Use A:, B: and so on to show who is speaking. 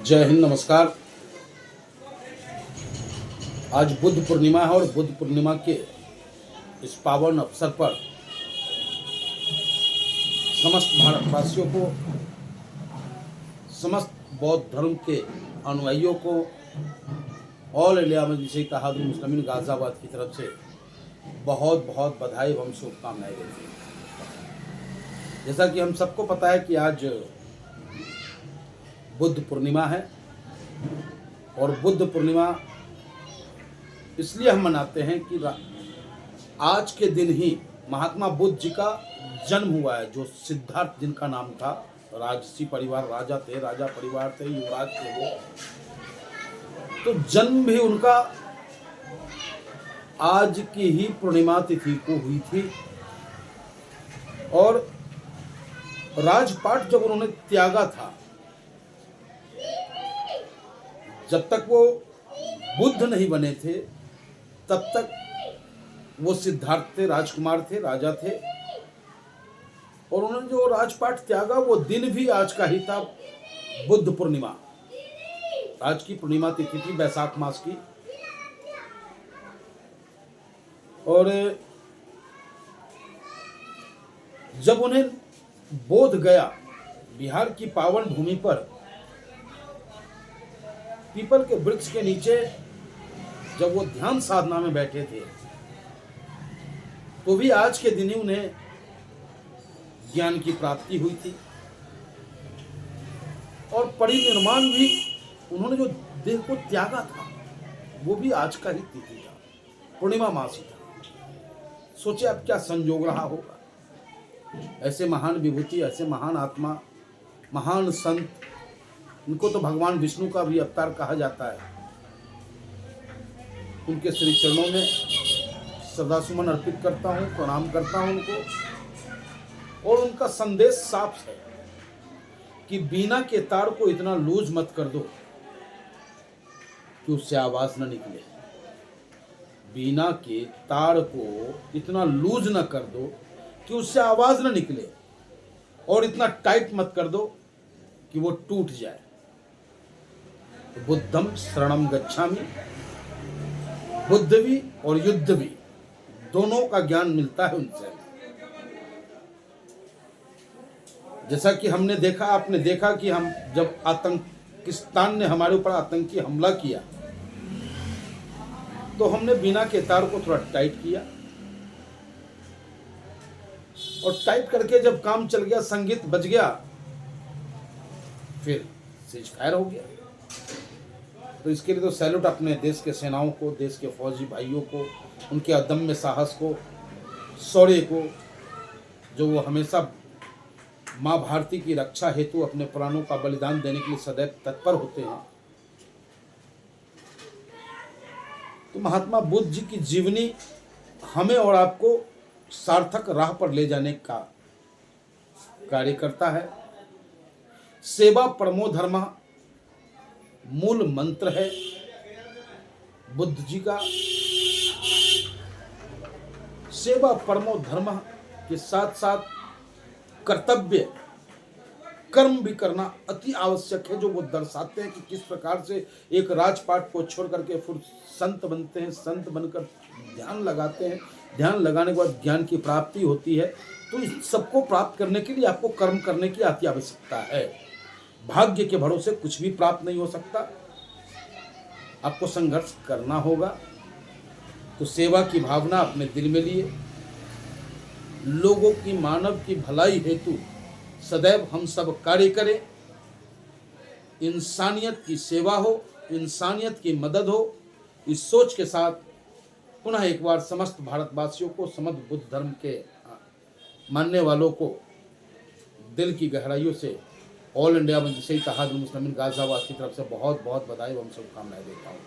A: जय हिंद, नमस्कार। आज बुद्ध पूर्णिमा है और बुद्ध पूर्णिमा के इस पावन अवसर पर समस्त भारतवासियों को, समस्त बौद्ध धर्म के अनुयायियों को ऑल इंडिया मजलिस इत्तेहादुल मुस्लिमीन गाज़ियाबाद की तरफ से बहुत बहुत बधाई एवं शुभकामनाएं देती हैं। जैसा कि हम सबको पता है कि आज बुद्ध पूर्णिमा है और बुद्ध पूर्णिमा इसलिए हम मनाते हैं कि आज के दिन ही महात्मा बुद्ध जी का जन्म हुआ है। जो सिद्धार्थ जिनका नाम था, राजसी परिवार, राजा थे, राजा परिवार थे, युवराज थे वो, तो जन्म भी उनका आज की ही पूर्णिमा तिथि को हुई थी। और राजपाट जब उन्होंने त्यागा था, जब तक वो बुद्ध नहीं बने थे तब तक वो सिद्धार्थ थे, राजकुमार थे, राजा थे। और उन्होंने जो राजपाट त्यागा वो दिन भी आज का ही था, बुद्ध पूर्णिमा। आज की पूर्णिमा तिथि थी बैसाख मास की। और जब उन्हें बोध गया, बिहार की पावन भूमि पर पीपल के वृक्ष के नीचे जब वो ध्यान साधना में बैठे थे, तो भी आज के दिन ही उन्हें ज्ञान की प्राप्ति हुई थी। और परिनिर्वाण भी, उन्होंने जो देह को त्यागा था वो भी आज का ही तिथि था, पूर्णिमा मास ही था। सोचे अब क्या संयोग रहा होगा। ऐसे महान विभूति, ऐसे महान आत्मा, महान संत, उनको तो भगवान विष्णु का भी अवतार कहा जाता है। उनके श्री चरणों में सदा सुमन अर्पित करता हूँ, प्रणाम करता हूँ उनको। और उनका संदेश साफ है कि बीना के तार को इतना लूज मत कर दो कि उससे आवाज न निकले। बीना के तार को इतना लूज न कर दो कि उससे आवाज न निकले, और इतना टाइट मत कर दो कि वो टूट जाए। तो बुद्धम शरणम गच्छामि, बुद्ध भी और युद्ध भी, दोनों का ज्ञान मिलता है उनसे। जैसा कि हमने देखा, आपने देखा कि हम जब आतंकिस्तान ने हमारे ऊपर आतंकी हमला किया तो हमने बीना के तार को थोड़ा टाइट किया, और टाइट करके जब काम चल गया, संगीत बज गया, फिर सीज फायर हो गया। तो इसके लिए तो सैल्यूट अपने देश के सेनाओं को, देश के फौजी भाइयों को, उनके अदम्य साहस को, शौर्य को, जो वो हमेशा माँ भारती की रक्षा हेतु अपने प्राणों का बलिदान देने के लिए सदैव तत्पर होते हैं। तो महात्मा बुद्ध जी की जीवनी हमें और आपको सार्थक राह पर ले जाने का कार्य करता है। सेवा परमो धर्मः मूल मंत्र है बुद्ध जी का। सेवा परमो धर्मः के साथ साथ कर्तव्य कर्म भी करना अति आवश्यक है, जो वो दर्शाते हैं कि किस प्रकार से एक राजपाट को छोड़ करके फिर संत बनते हैं, संत बनकर ध्यान लगाते हैं, ध्यान लगाने के बाद ज्ञान की प्राप्ति होती है। तो इस सबको प्राप्त करने के लिए आपको कर्म करने की अति आवश्यकता है। भाग्य के भरोसे कुछ भी प्राप्त नहीं हो सकता, आपको संघर्ष करना होगा। तो सेवा की भावना अपने दिल में लिए, लोगों की, मानव की भलाई हेतु सदैव हम सब कार्य करें। इंसानियत की सेवा हो, इंसानियत की मदद हो, इस सोच के साथ पुनः एक बार समस्त भारतवासियों को, समस्त बुद्ध धर्म के मानने वालों को दिल की गहराइयों से ऑल इंडिया मजलिस इत्तेहादुल मुस्लिमीन गाज़ियाबाद की तरफ से बहुत बहुत बधाई एवं शुभकामनाएं देता हूँ।